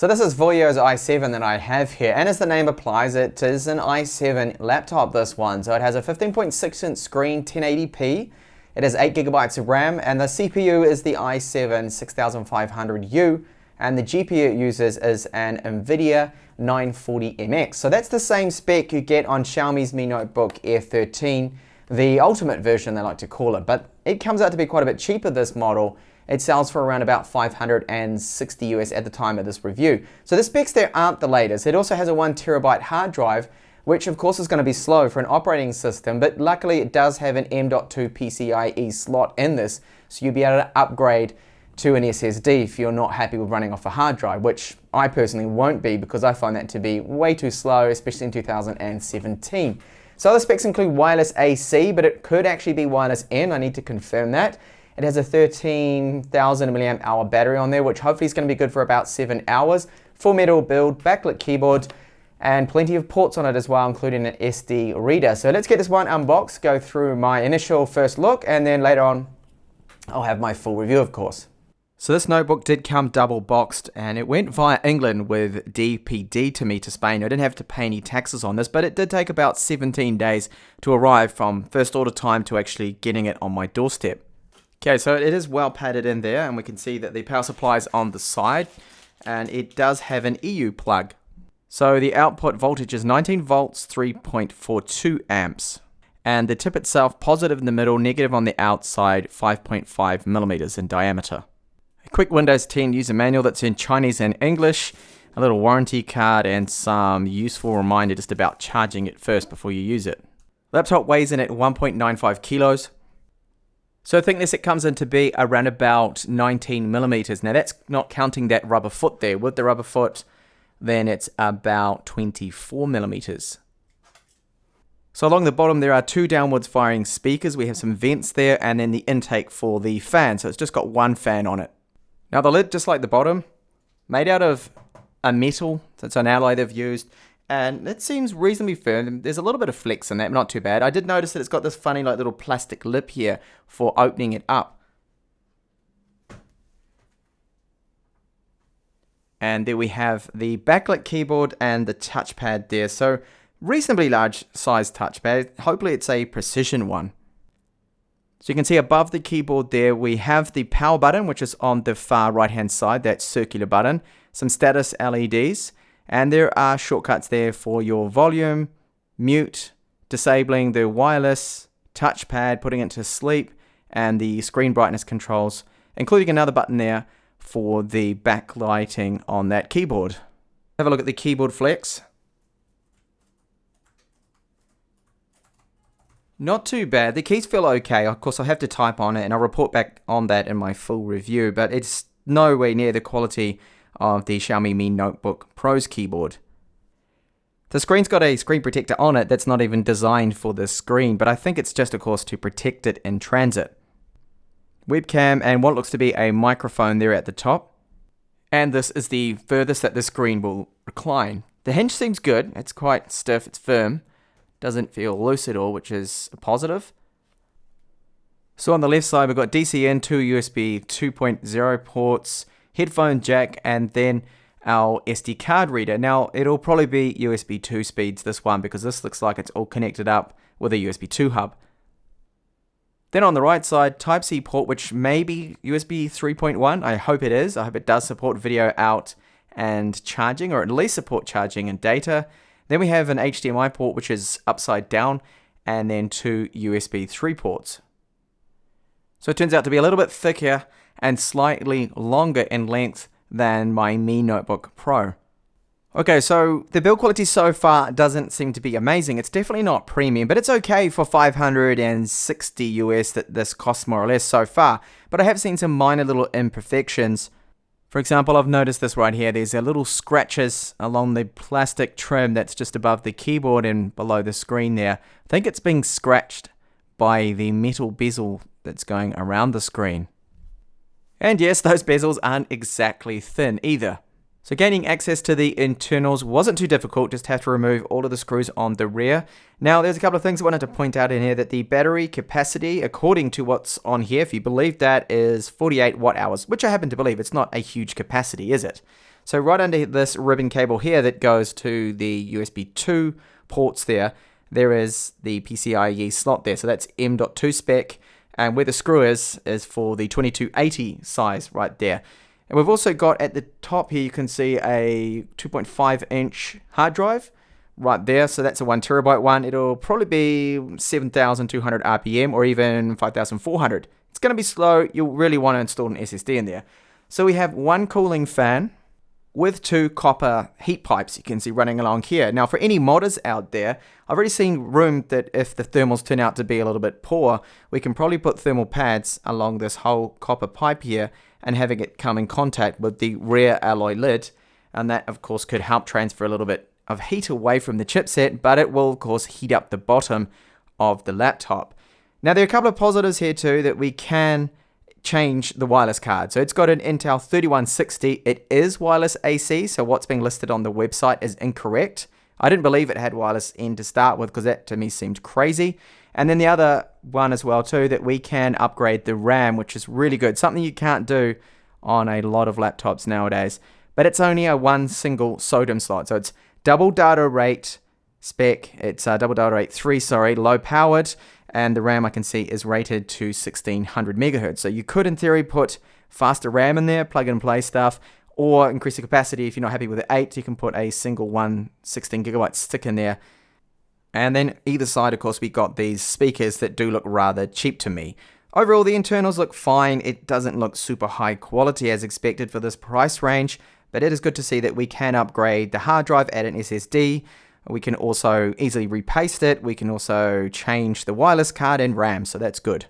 So this is Voyo's i7 that I have here, and as the name applies, it is an i7 laptop, this one. So it has a 15.6-inch screen, 1080p, it has 8GB of RAM, and the CPU is the i7 6500U, and the GPU it uses is an NVIDIA 940MX. So that's the same spec you get on Xiaomi's Mi Notebook Air 13, the ultimate version they like to call it, but it comes out to be quite a bit cheaper, this model. It sells for around about $560 US at the time of this review. So the specs there aren't the latest. It also has a 1TB hard drive, which of course is going to be slow for an operating system, but luckily it does have an M.2 PCIe slot in this, so you'll be able to upgrade to an SSD if you're not happy with running off a hard drive, which I personally won't be because I find that to be way too slow, especially in 2017. So other specs include wireless AC, but it could actually be wireless N. I need to confirm that. It has a 13,000 milliamp hour battery on there, which hopefully is going to be good for about 7 hours. Full metal build, backlit keyboard, and plenty of ports on it as well, including an SD reader. So let's get this one unboxed, go through my initial first look, and then later on, I'll have my full review, of course. So this notebook did come double boxed, and it went via England with DPD to me to Spain. I didn't have to pay any taxes on this, but it did take about 17 days to arrive from first order time to actually getting it on my doorstep. Okay, so it is well padded in there, and we can see that the power supply is on the side, and it does have an EU plug. So the output voltage is 19 volts, 3.42 amps. And the tip itself, positive in the middle, negative on the outside, 5.5 millimeters in diameter. A quick Windows 10 user manual that's in Chinese and English, a little warranty card, and some useful reminder just about charging it first before you use it. Laptop weighs in at 1.95 kilos. So I think this it comes in to be around about 19 millimeters. Now that's not counting that rubber foot there. With the rubber foot, then it's about 24 millimeters. So along the bottom there are two downwards firing speakers. We have some vents there, and then the intake for the fan. So it's just got one fan on it. Now the lid, just like the bottom, made out of a metal. So it's an alloy they've used. And it seems reasonably firm. There's a little bit of flex in that, not too bad. I did notice that it's got this funny like little plastic lip here for opening it up. And there we have the backlit keyboard and the touchpad there. So reasonably large size touchpad. Hopefully it's a precision one. So you can see above the keyboard there, we have the power button, which is on the far right hand side, that circular button. Some status LEDs. And there are shortcuts there for your volume, mute, disabling the wireless, touchpad, putting it to sleep, and the screen brightness controls, including another button there for the backlighting on that keyboard. Have a look at the keyboard flex. Not too bad. The keys feel okay. Of course, I'll have to type on it, and I'll report back on that in my full review, but it's nowhere near the quality of the Xiaomi Mi Notebook Pro's keyboard. The screen's got a screen protector on it that's not even designed for this screen, but I think it's just, of course, to protect it in transit. Webcam and what looks to be a microphone there at the top. And this is the furthest that the screen will recline. The hinge seems good. It's quite stiff, it's firm. Doesn't feel loose at all, which is a positive. So on the left side, we've got DC in, two USB 2.0 ports, headphone jack, and then our SD card reader. Now, it'll probably be USB 2 speeds, this one, because this looks like it's all connected up with a USB 2 hub. Then on the right side, Type-C port, which may be USB 3.1. I hope it is. I hope it does support video out and charging, or at least support charging and data. Then we have an HDMI port, which is upside down, and then two USB 3 ports. So it turns out to be a little bit thicker and slightly longer in length than my Mi Notebook Pro. Okay, so the build quality so far doesn't seem to be amazing. It's definitely not premium, but it's okay for $560 US that this costs more or less so far. But I have seen some minor little imperfections. For example, I've noticed this right here. There's a little scratches along the plastic trim that's just above the keyboard and below the screen there. I think it's being scratched by the metal bezel that's going around the screen. And yes, those bezels aren't exactly thin either. So gaining access to the internals wasn't too difficult, just have to remove all of the screws on the rear. Now there's a couple of things I wanted to point out in here, that the battery capacity, according to what's on here, if you believe that, is 48 watt hours, which I happen to believe. It's not a huge capacity, is it? So right under this ribbon cable here that goes to the USB 2 ports there is the PCIe slot there. So that's M.2 spec, and where the screw is for the 2280 size right there. And we've also got at the top here, you can see a 2.5 inch hard drive right there. So that's a 1 terabyte one. It'll probably be 7,200 RPM or even 5,400. It's going to be slow. You'll really want to install an SSD in there. So we have one cooling fan with 2 copper heat pipes you can see running along here. Now for any modders out there, I've already seen room that if the thermals turn out to be a little bit poor, we can probably put thermal pads along this whole copper pipe here and having it come in contact with the rear alloy lid. And that of course could help transfer a little bit of heat away from the chipset, but it will of course heat up the bottom of the laptop. Now there are a couple of positives here too, that we can change the wireless card. So it's got an Intel 3160. It is wireless AC, so what's being listed on the website is incorrect. I didn't believe it had wireless in to start with because that to me seemed crazy. And then the other one as well too, that we can upgrade the RAM, which is really good. Something you can't do on a lot of laptops nowadays. But it's only a one single SODIMM slot. So it's double data rate spec. It's double data rate 3, low powered. And the RAM I can see is rated to 1600 megahertz. So you could in theory put faster RAM in there, plug and play stuff, or increase the capacity. If you're not happy with the 8, you can put a single 16 gigabyte stick in there. And then either side, of course, we got these speakers that do look rather cheap to me. Overall, the internals look fine. It doesn't look super high quality as expected for this price range, but it is good to see that we can upgrade the hard drive, add an SSD. We can also easily repaste it. We can also change the wireless card and RAM, so that's good.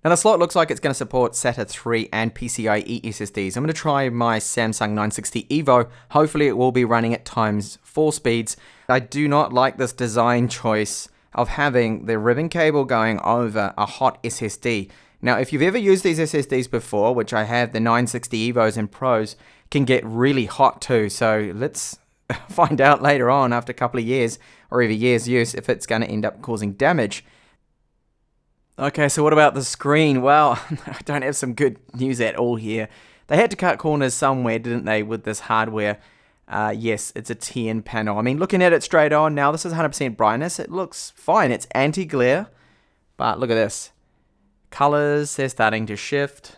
Now the slot looks like it's going to support SATA 3 and PCIe SSDs. I'm going to try my Samsung 960 EVO. Hopefully it will be running at ×4 speeds. I do not like this design choice of having the ribbon cable going over a hot SSD. Now if you've ever used these SSDs before, which I have, the 960 EVOs and Pros can get really hot too. So let's find out later on after a couple of years or even years use if it's going to end up causing damage. Okay, so what about the screen? Well, I don't have some good news at all here. They had to cut corners somewhere, didn't they, with this hardware? Yes, it's a TN panel. I mean, looking at it straight on now, this is 100% brightness. It looks fine. It's anti-glare, but look at this. Colors, they're starting to shift.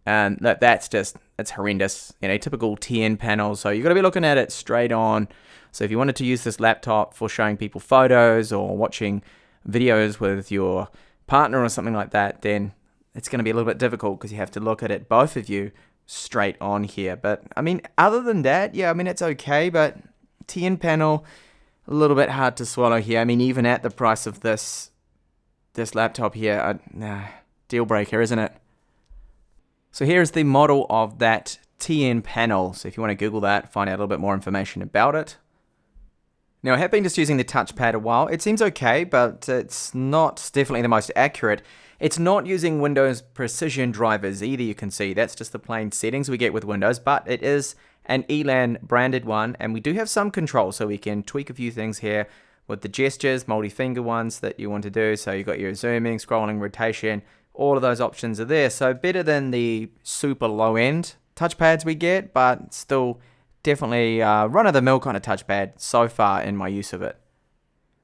And it's horrendous. You know, typical TN panel. So you've got to be looking at it straight on. So if you wanted to use this laptop for showing people photos or watching videos with your partner or something like that, then it's going to be a little bit difficult because you have to look at it, both of you, straight on here. But I mean, other than that, yeah, I mean, it's okay, but TN panel, a little bit hard to swallow here. I mean, even at the price of this laptop here, deal breaker, isn't it? So here's the model of that TN panel. So if you want to Google that, find out a little bit more information about it. Now I have been just using the touchpad a while. It seems okay, but it's not definitely the most accurate. It's not using Windows precision drivers either, you can see. That's just the plain settings we get with Windows, but it is an Elan branded one, and we do have some control, so we can tweak a few things here with the gestures, multi-finger ones that you want to do. So you've got your zooming, scrolling, rotation, all of those options are there. So better than the super low-end touchpads we get, but still definitely run-of-the-mill kind of touchpad so far in my use of it.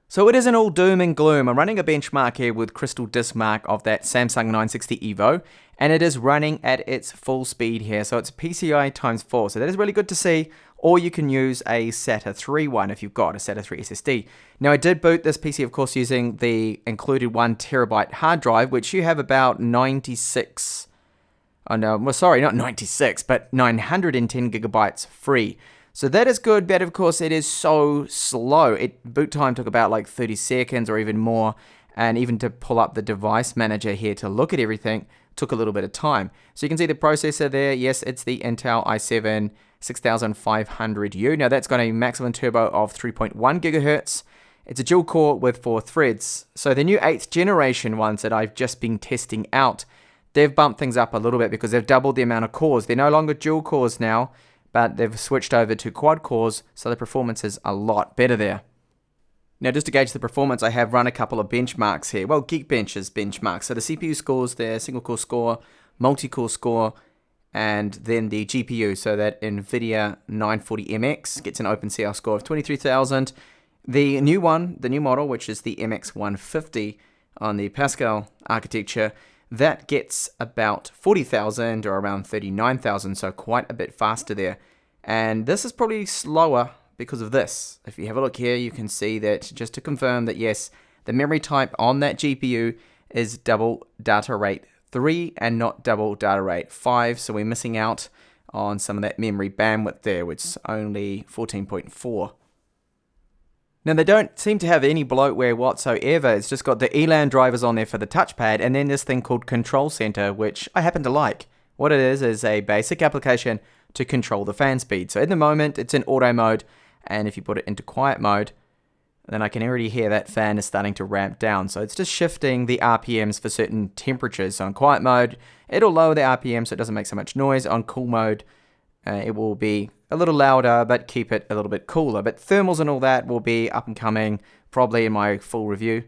So it isn't all doom and gloom. I'm running a benchmark here with Crystal Disk Mark of that Samsung 960 EVO, and it is running at its full speed here. So it's PCI ×4, so that is really good to see. Or you can use a SATA 3 one if you've got a SATA 3 SSD. Now I did boot this PC, of course, using the included 1 terabyte hard drive, which you have about 96. Oh no, well sorry, not 96, but 910 gigabytes free. So that is good, but of course it is so slow. Boot time took about like 30 seconds or even more, and even to pull up the device manager here to look at everything took a little bit of time. So you can see the processor there. Yes, it's the Intel i7 6500U. Now that's got a maximum turbo of 3.1 gigahertz. It's a dual core with 4 threads. So the new 8th generation ones that I've just been testing out, they've bumped things up a little bit because they've doubled the amount of cores. They're no longer dual cores now, but they've switched over to quad cores, so the performance is a lot better there. Now just to gauge the performance, I have run a couple of benchmarks here. Well, Geekbench's benchmarks. So the CPU scores there, single core score, multi-core score, and then the GPU, so that NVIDIA 940MX gets an OpenCL score of 23,000. The new one, the new model, which is the MX150 on the Pascal architecture, that gets about 40,000 or around 39,000, so quite a bit faster there. And this is probably slower because of this. If you have a look here, you can see that, just to confirm that yes, the memory type on that GPU is double data rate 3 and not double data rate 5, so we're missing out on some of that memory bandwidth there, which is only 14.4. Now, they don't seem to have any bloatware whatsoever. It's just got the ELAN drivers on there for the touchpad, and then this thing called Control Center, which I happen to like. What it is a basic application to control the fan speed. So at the moment, it's in auto mode, and if you put it into quiet mode, then I can already hear that fan is starting to ramp down. So it's just shifting the RPMs for certain temperatures. So on quiet mode, it'll lower the RPM so it doesn't make so much noise. On cool mode, it will be a little louder, but keep it a little bit cooler. But thermals and all that will be up and coming, probably in my full review.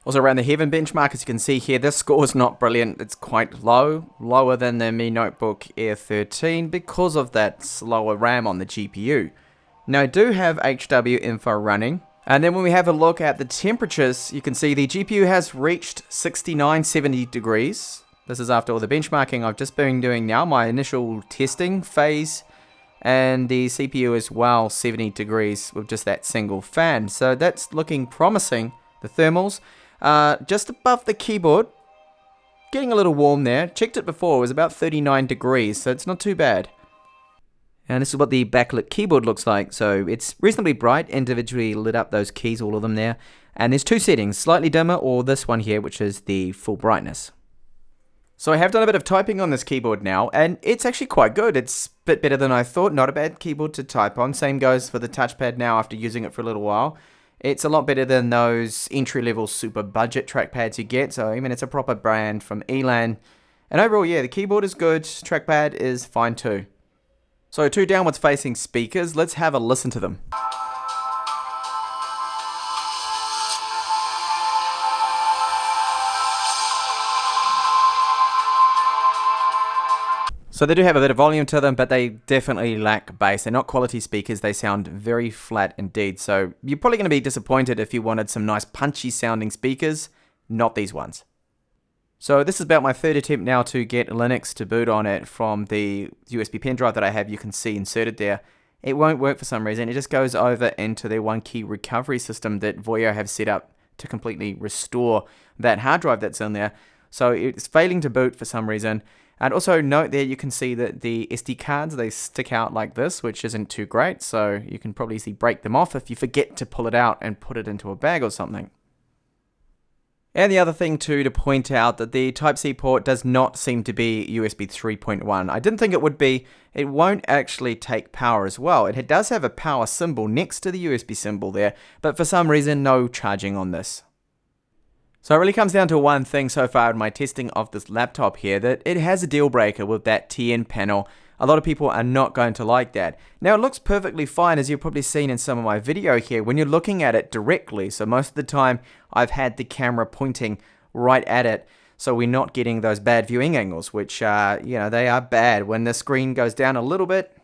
Also around the Heaven benchmark, as you can see here, this score is not brilliant. It's quite low, lower than the Mi Notebook Air 13 because of that slower RAM on the GPU. Now I do have HW info running. And then when we have a look at the temperatures, you can see the GPU has reached 69, 70 degrees. This is after all the benchmarking I've just been doing now, my initial testing phase, and the CPU as well, 70 degrees with just that single fan. So that's looking promising. The thermals, just above the keyboard, getting a little warm there. Checked it before, it was about 39 degrees, so it's not too bad. And this is what the backlit keyboard looks like. So it's reasonably bright, individually lit up those keys, all of them there. And there's two settings, slightly dimmer or this one here, which is the full brightness. So I have done a bit of typing on this keyboard now, and it's actually quite good. It's a bit better than I thought. Not a bad keyboard to type on. Same goes for the touchpad now after using it for a little while. It's a lot better than those entry-level super budget trackpads you get. So, I mean, it's a proper brand from Elan. And overall, yeah, the keyboard is good. Trackpad is fine too. So, two downwards facing speakers. Let's have a listen to them. So they do have a bit of volume to them, but they definitely lack bass. They're not quality speakers. They sound very flat indeed. So you're probably going to be disappointed if you wanted some nice punchy sounding speakers. Not these ones. So this is about my third attempt now to get Linux to boot on it from the USB pen drive that I have. You can see inserted there. It won't work for some reason. It just goes over into their one key recovery system that Voyo have set up to completely restore that hard drive that's in there. So it's failing to boot for some reason. And also note there, you can see that the SD cards, they stick out like this, which isn't too great. So you can probably easily break them off if you forget to pull it out and put it into a bag or something. And the other thing too to point out that the Type-C port does not seem to be USB 3.1. I didn't think it would be. It won't actually take power as well. It does have a power symbol next to the USB symbol there, but for some reason, no charging on this. So it really comes down to one thing so far in my testing of this laptop here, that it has a deal breaker with that TN panel. A lot of people are not going to like that. Now it looks perfectly fine, as you've probably seen in some of my video here, when you're looking at it directly. So most of the time I've had the camera pointing right at it, so we're not getting those bad viewing angles, which they are bad. When the screen goes down a little bit,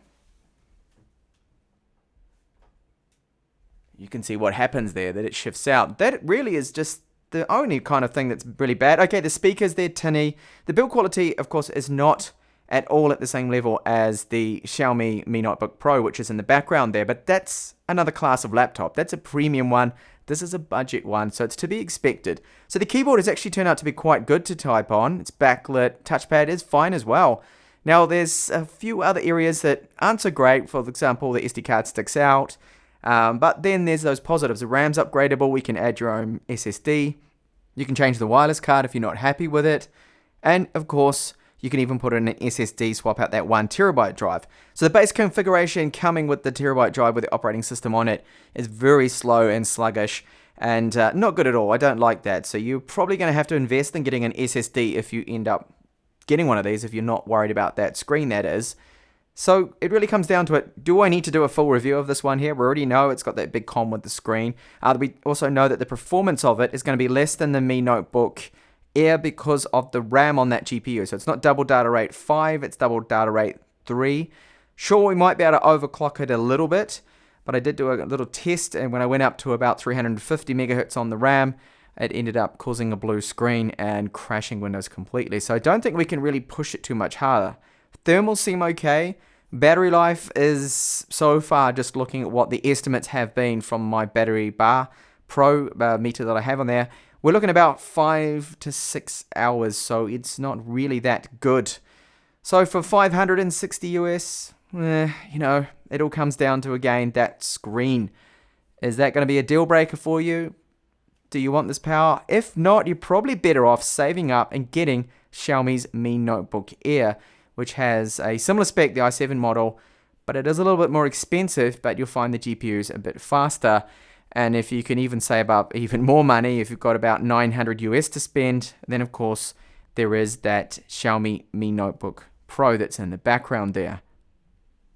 you can see what happens there, that it shifts out. That really is just the only kind of thing that's really bad. Okay, the speakers, they're tinny. The build quality, of course, is not at all at the same level as the Xiaomi Mi Notebook Pro, which is in the background there, but that's another class of laptop. That's a premium one. This is a budget one, so it's to be expected. So the keyboard has actually turned out to be quite good to type on. It's backlit. Touchpad is fine as well. Now, there's a few other areas that aren't so great. For example, the SD card sticks out. But then there's those positives. The RAM's upgradable. We can add your own SSD. You can change the wireless card if you're not happy with it. And of course, you can even put in an SSD, swap out that 1TB drive. So the base configuration coming with the terabyte drive with the operating system on it is very slow and sluggish and not good at all. I don't like that. So you're probably going to have to invest in getting an SSD if you end up getting one of these, if you're not worried about that screen, that is. So it really comes down to it. Do I need to do a full review of this one here? We already know it's got that big con with the screen. We also know that the performance of it is going to be less than the Mi Notebook Air because of the RAM on that GPU. So it's not double data rate 5, it's double data rate 3. Sure, we might be able to overclock it a little bit, but I did do a little test, and when I went up to about 350 megahertz on the RAM, it ended up causing a blue screen and crashing Windows completely. So I don't think we can really push it too much harder. Thermals seem okay. Battery life is, so far, just looking at what the estimates have been from my battery bar pro meter that I have on there, we're looking about 5 to 6 hours, so it's not really that good. So for 560 US, it all comes down to, again, that screen. Is that going to be a deal breaker for you? Do you want this power? If not, you're probably better off saving up and getting Xiaomi's Mi Notebook Air, which has a similar spec, the i7 model, but it is a little bit more expensive, but you'll find the GPUs a bit faster. And if you can even save up even more money, if you've got about 900 US to spend, then of course there is that Xiaomi Mi Notebook Pro that's in the background there.